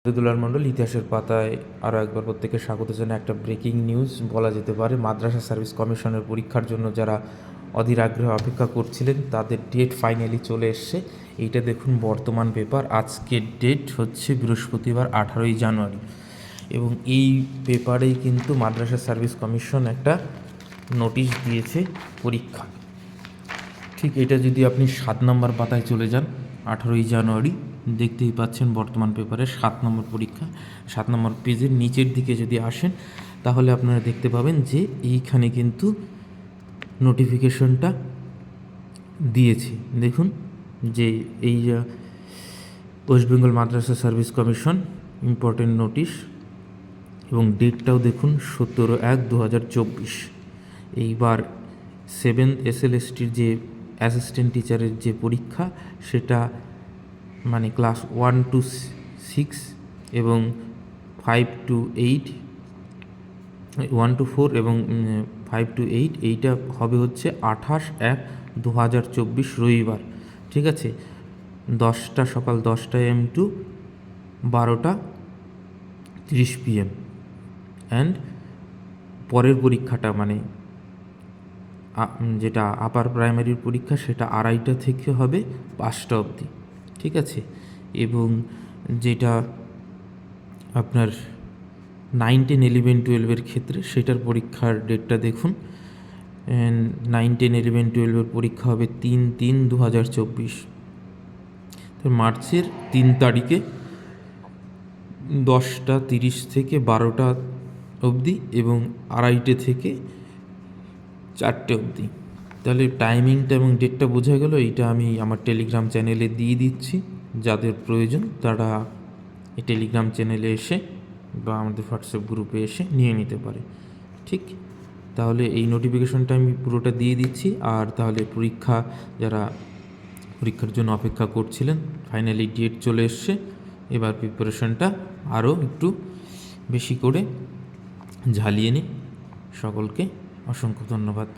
দুলাল মণ্ডল ইতিহাসের পাতায় আরও একবার প্রত্যেকে স্বাগত জানাই। একটা ব্রেকিং নিউজ বলা যেতে পারে। মাদ্রাসা সার্ভিস কমিশনের পরীক্ষার জন্য যারা অধীর আগ্রহে অপেক্ষা করছিলেন তাদের ডেট ফাইনালি চলে এসছে। এইটা দেখুন বর্তমান পেপার, আজকের ডেট হচ্ছে বৃহস্পতিবার 18ই জানুয়ারি, এবং এই পেপারেই কিন্তু মাদ্রাসা সার্ভিস কমিশন একটা নোটিশ দিয়েছে পরীক্ষা। ঠিক এটা যদি আপনি 7 নম্বর পাতায় চলে যান, 18ই জানুয়ারি দেখতেই পাচ্ছেন বর্তমান পেপারে 7 নম্বর পরীক্ষা। 7 নম্বর পেজের নিচের দিকে যদি আসেন তাহলে আপনারা দেখতে পাবেন যে এইখানে কিন্তু নোটিফিকেশনটা দিয়েছে। দেখুন যে এই ওয়েস্ট বেঙ্গল মাদ্রাসা সার্ভিস কমিশন ইম্পর্টেন্ট নোটিশ, এবং ডেটটাও দেখুন 17/1/2024। এইবার 7th SLSTর যে অ্যাসিস্ট্যান্ট টিচারের যে পরীক্ষা, সেটা মানে ক্লাস 1 to 6 এবং 5 to 8, 1 to 4 এবং 5 to 8, এইটা হবে হচ্ছে 28/1/2024 রবিবার। ঠিক আছে, সকাল 10টা AM টু 12:30 PM। অ্যান্ড পরের পরীক্ষাটা মানে যেটা আপার প্রাইমারির পরীক্ষা, সেটা 2:30 থেকে হবে 5টা অবধি। ঠিক আছে, এবং যেটা আপনার 9, 10, 11, 12-এর ক্ষেত্রে সেটার পরীক্ষার ডেটটা দেখুন। 9, 10, 11, 12-এর পরীক্ষা হবে 3/3/2024, তো মার্চের 3 তারিখে 10:30 থেকে 12টা অবধি এবং 2:30 থেকে 4টে অবধি। তাহলে টাইমিংটা এবং ডেটটা বোঝা গেল। এইটা আমি আমার টেলিগ্রাম চ্যানেলে দিয়ে দিচ্ছি, যাদের প্রয়োজন তারা এই টেলিগ্রাম চ্যানেলে এসে বা আমাদের হোয়াটসঅ্যাপ গ্রুপে এসে নিয়ে নিতে পারে। ঠিক, তাহলে এই নোটিফিকেশনটা আমি পুরোটা দিয়ে দিচ্ছি। আর তাহলে যারা পরীক্ষার জন্য অপেক্ষা করছিলেন, ফাইনালি ডেট চলে এসছে। এবার প্রিপারেশনটা আরও একটু বেশি করে ঝালিয়ে নিন। সকলকে অসংখ্য ধন্যবাদ।